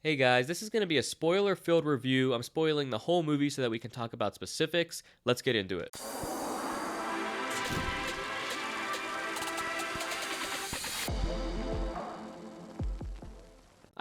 Hey guys, this is going to be a spoiler filled review. I'm spoiling the whole movie so that we can talk about specifics. Let's get into it.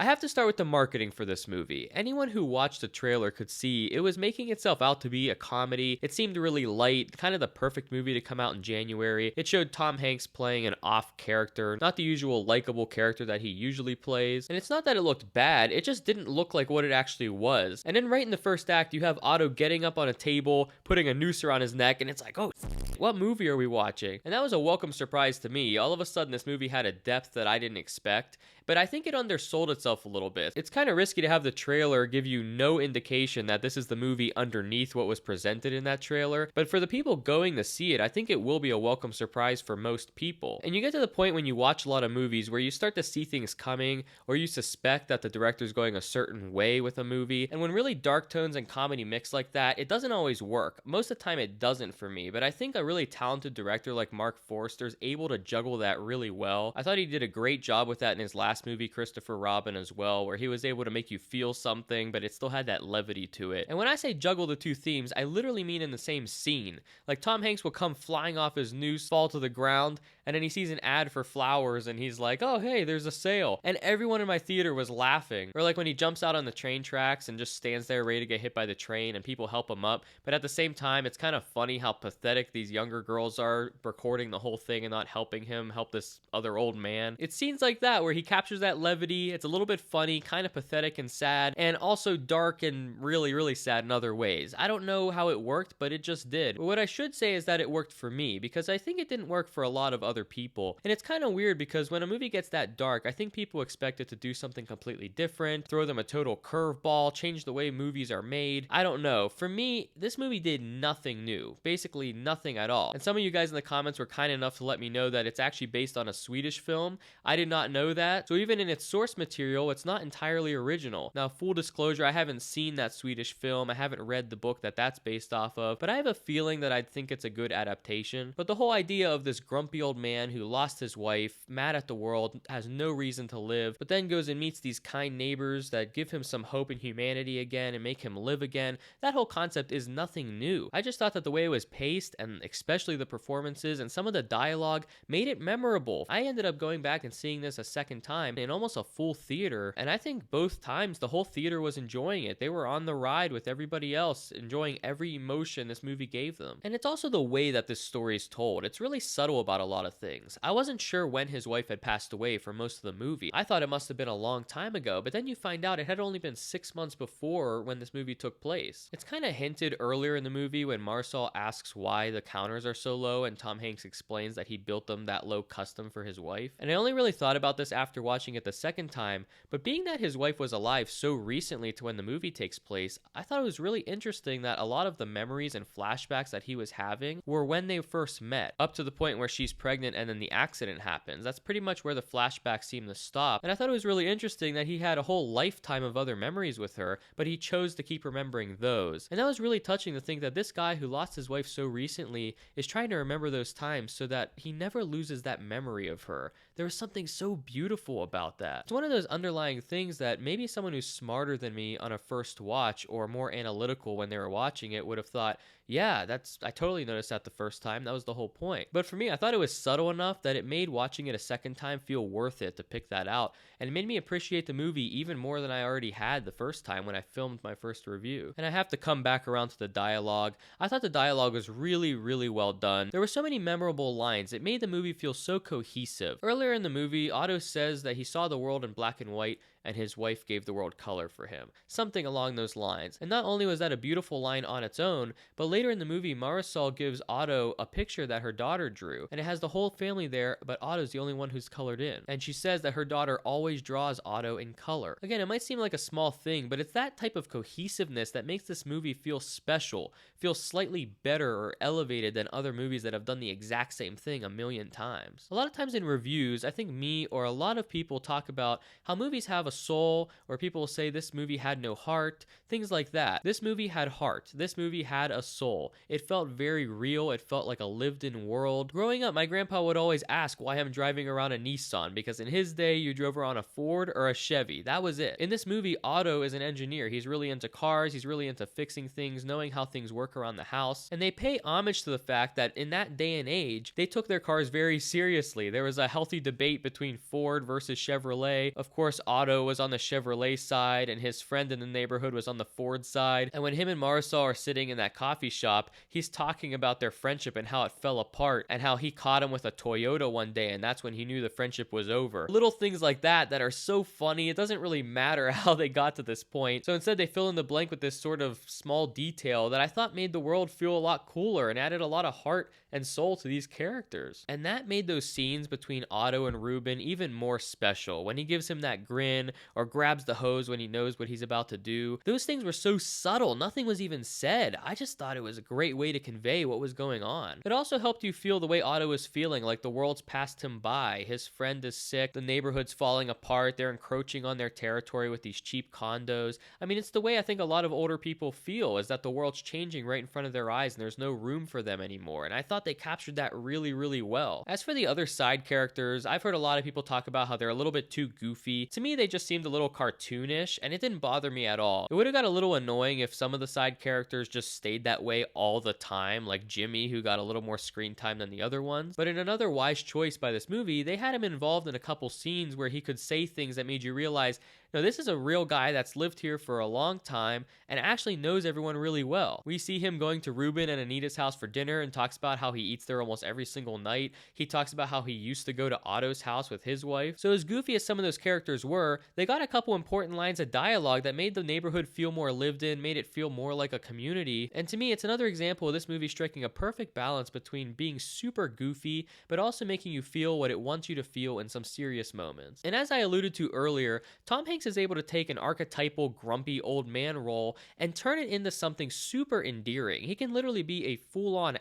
I have to start with the marketing for this movie. Anyone who watched the trailer could see it was making itself out to be a comedy. It seemed really light, kind of the perfect movie to come out in January. It showed Tom Hanks playing an off character, not the usual likable character that he usually plays. And it's not that it looked bad, it just didn't look like what it actually was. And then right in the first act, you have Otto getting up on a table, putting a noose around his neck, and it's like, oh, what movie are we watching? And that was a welcome surprise to me. All of a sudden, this movie had a depth that I didn't expect, but I think it undersold itself a little bit. It's kind of risky to have the trailer give you no indication that this is the movie underneath what was presented in that trailer, but for the people going to see it, I think it will be a welcome surprise for most people. And you get to the point when you watch a lot of movies where you start to see things coming, or you suspect that the director's going a certain way with a movie, and when really dark tones and comedy mix like that, it doesn't always work. Most of the time it doesn't for me, but I think a really talented director like Mark Forster is able to juggle that really well. I thought he did a great job with that in his last movie, Christopher Robin, as well, where he was able to make you feel something, but it still had that levity to it. And when I say juggle the two themes, I literally mean in the same scene. Like Tom Hanks will come flying off his noose, fall to the ground, and then he sees an ad for flowers and he's like, oh hey, there's a sale. And everyone in my theater was laughing. Or like when he jumps out on the train tracks and just stands there ready to get hit by the train and people help him up. But at the same time, it's kind of funny how pathetic these younger girls are recording the whole thing and not helping him help this other old man. It's scenes like that where he captures that levity. It's a little bit funny, kind of pathetic and sad, and also dark and really, really sad in other ways. I don't know how it worked, but it just did. But what I should say is that it worked for me, because I think it didn't work for a lot of other people. And it's kind of weird because when a movie gets that dark, I think people expect it to do something completely different, throw them a total curveball, change the way movies are made. I don't know. For me, this movie did nothing new. Basically nothing at all. And some of you guys in the comments were kind enough to let me know that it's actually based on a Swedish film. I did not know that. So even in its source material, it's not entirely original. Now, full disclosure, I haven't seen that Swedish film. I haven't read the book that that's based off of, but I have a feeling that I'd think it's a good adaptation. But the whole idea of this grumpy old man who lost his wife, mad at the world, has no reason to live, but then goes and meets these kind neighbors that give him some hope in humanity again and make him live again, that whole concept is nothing new. I just thought that the way it was paced, and especially the performances and some of the dialogue, made it memorable. I ended up going back and seeing this a second time in almost a full theater, and I think both times the whole theater was enjoying it. They were on the ride with everybody else, enjoying every emotion this movie gave them. And it's also the way that this story is told. It's really subtle about a lot of things. I wasn't sure when his wife had passed away for most of the movie. I thought it must have been a long time ago, but then you find out it had only been 6 months before when this movie took place. It's kind of hinted earlier in the movie when Marcel asks why the counters are so low, and Tom Hanks explains that he built them that low custom for his wife. And I only really thought about this after watching it the second time, but being that his wife was alive so recently to when the movie takes place, I thought it was really interesting that a lot of the memories and flashbacks that he was having were when they first met, up to the point where she's pregnant and then the accident happens. That's pretty much where the flashbacks seem to stop. And I thought it was really interesting that he had a whole lifetime of other memories with her, but he chose to keep remembering those. And that was really touching to think that this guy who lost his wife so recently is trying to remember those times so that he never loses that memory of her. There was something so beautiful about that. It's one of those underlying things that maybe someone who's smarter than me on a first watch, or more analytical when they were watching it, would have thought, yeah, I totally noticed that the first time. That was the whole point. But for me, I thought it was subtle enough that it made watching it a second time feel worth it to pick that out. And it made me appreciate the movie even more than I already had the first time when I filmed my first review. And I have to come back around to the dialogue. I thought the dialogue was really, really well done. There were so many memorable lines. It made the movie feel so cohesive. Earlier in the movie, Otto says that he saw the world in black and white, and his wife gave the world color for him. Something along those lines. And not only was that a beautiful line on its own, but later in the movie, Marisol gives Otto a picture that her daughter drew, and it has the whole family there, but Otto's the only one who's colored in. And she says that her daughter always draws Otto in color. Again, it might seem like a small thing, but it's that type of cohesiveness that makes this movie feel special, feel slightly better or elevated than other movies that have done the exact same thing a million times. A lot of times in reviews, I think me or a lot of people talk about how movies have a soul, or people will say this movie had no heart, things like that. This movie had heart. This movie had a soul. It felt very real. It felt like a lived-in world. Growing up, my grandpa would always ask why I'm driving around a Nissan, because in his day, you drove around a Ford or a Chevy. That was it. In this movie, Otto is an engineer. He's really into cars. He's really into fixing things, knowing how things work around the house. And they pay homage to the fact that in that day and age, they took their cars very seriously. There was a healthy debate between Ford versus Chevrolet. Of course, Otto was on the Chevrolet side, and his friend in the neighborhood was on the Ford side. And when him and Marisol are sitting in that coffee shop, he's talking about their friendship and how it fell apart, and how he caught him with a Toyota one day, and that's when he knew the friendship was over. Little things like that that are so funny. It doesn't really matter how they got to this point. So instead, they fill in the blank with this sort of small detail that I thought made the world feel a lot cooler and added a lot of heart and soul to these characters. And that made those scenes between Otto and Ruben even more special. When he gives him that grin or grabs the hose when he knows what he's about to do. Those things were so subtle. Nothing was even said. I just thought it was a great way to convey what was going on. It also helped you feel the way Otto was feeling, like the world's passed him by. His friend is sick. The neighborhood's falling apart. They're encroaching on their territory with these cheap condos. I mean, it's the way I think a lot of older people feel, is that the world's changing right in front of their eyes and there's no room for them anymore. And I thought they captured that really, really well. As for the other side characters, I've heard a lot of people talk about how they're a little bit too goofy. To me, they just seemed a little cartoonish, and it didn't bother me at all. It would have got a little annoying if some of the side characters just stayed that way all the time, like Jimmy, who got a little more screen time than the other ones. But in another wise choice by this movie, they had him involved in a couple scenes where he could say things that made you realize, no, this is a real guy that's lived here for a long time and actually knows everyone really well. We see him going to Ruben and Anita's house for dinner and talks about how he eats there almost every single night. He talks about how he used to go to Otto's house with his wife. So as goofy as some of those characters were, they got a couple important lines of dialogue that made the neighborhood feel more lived in, made it feel more like a community. And to me, it's another example of this movie striking a perfect balance between being super goofy, but also making you feel what it wants you to feel in some serious moments. And as I alluded to earlier, Tom Hanks is able to take an archetypal grumpy old man role and turn it into something super endearing. He can literally be a full-on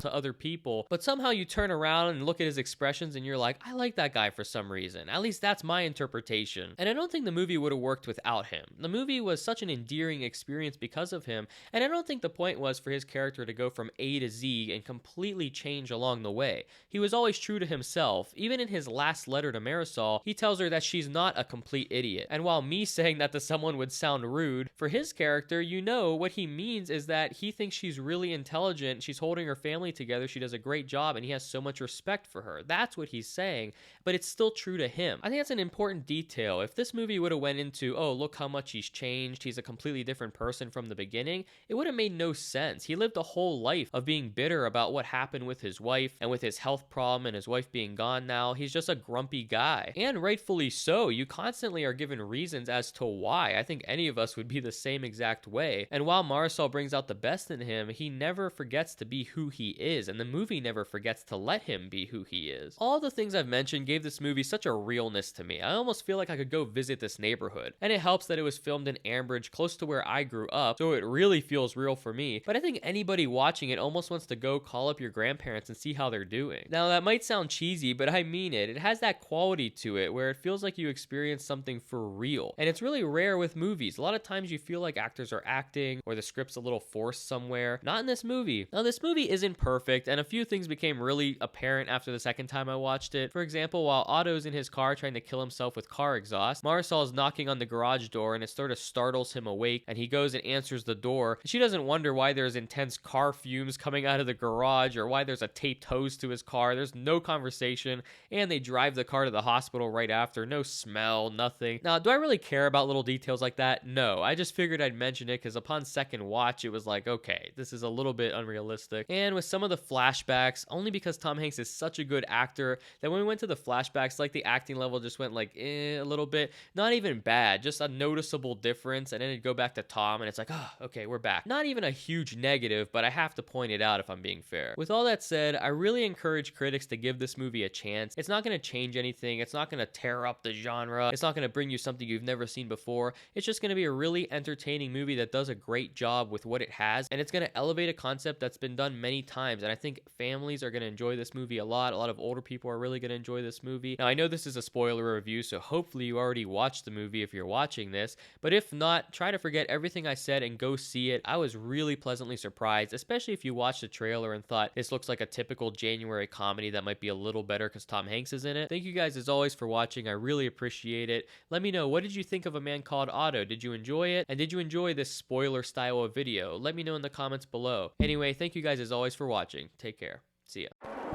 to other people, but somehow you turn around and look at his expressions and you're like, I like that guy for some reason. At least that's my interpretation. And I don't think the movie would have worked without him. The movie was such an endearing experience because of him, and I don't think the point was for his character to go from A to Z and completely change along the way. He was always true to himself. Even in his last letter to Marisol, he tells her that she's not a complete idiot. And while me saying that to someone would sound rude, for his character, you know, what he means is that he thinks she's really intelligent, she's holding her family together, she does a great job, and he has so much respect for her. That's what he's saying, but it's still true to him. I think that's an important detail. If this movie would have went into, oh, look how much he's changed, he's a completely different person from the beginning, it would have made no sense. He lived a whole life of being bitter about what happened with his wife and with his health problem and his wife being gone now. He's just a grumpy guy, and rightfully so. You constantly are given reasons as to why. I think any of us would be the same exact way. And while Marisol brings out the best in him, he never forgets to be who he is, and the movie never forgets to let him be who he is. All the things I've mentioned gave this movie such a realness to me. I almost feel like I could go visit this neighborhood. And it helps that it was filmed in Ambridge, close to where I grew up, so it really feels real for me. But I think anybody watching it almost wants to go call up your grandparents and see how they're doing. Now, that might sound cheesy, but I mean it. It has that quality to it where it feels like you experience something for real. And it's really rare with movies. A lot of times you feel like actors are acting or the script's a little forced somewhere. Not in this movie. Now, this movie isn't perfect, and a few things became really apparent after the second time I watched it. For example, while Otto's in his car trying to kill himself with car exhaust, Marisol is knocking on the garage door and it sort of startles him awake, and he goes and answers the door. She doesn't wonder why there's intense car fumes coming out of the garage or why there's a taped hose to his car. There's no conversation, and they drive the car to the hospital right after. No smell, nothing. Now, do I really care about little details like that? No. I just figured I'd mention it because upon second watch, it was like, okay, this is a little bit unrealistic. And with some of the flashbacks, only because Tom Hanks is such a good actor that when we went to the flashbacks, like the acting level just went like a little bit. Not even bad, just a noticeable difference, and then it'd go back to Tom and it's like, oh, okay, we're back. Not even a huge negative, but I have to point it out if I'm being fair. With all that said, I really encourage critics to give this movie a chance. It's not going to change anything. It's not going to tear up the genre. It's not going to bring you something you've never seen before. It's just going to be a really entertaining movie that does a great job with what it has, and it's going to elevate a concept that's been done many times times, and I think families are going to enjoy this movie a lot. A lot of older people are really going to enjoy this movie. Now, I know this is a spoiler review, so hopefully you already watched the movie if you're watching this, but if not, try to forget everything I said and go see it. I was really pleasantly surprised, especially if you watched the trailer and thought this looks like a typical January comedy that might be a little better because Tom Hanks is in it. Thank you guys as always for watching. I really appreciate it. Let me know, what did you think of A Man Called Otto? Did you enjoy it? And did you enjoy this spoiler style of video? Let me know in the comments below. Anyway, thank you guys as always for watching. Take care. See ya.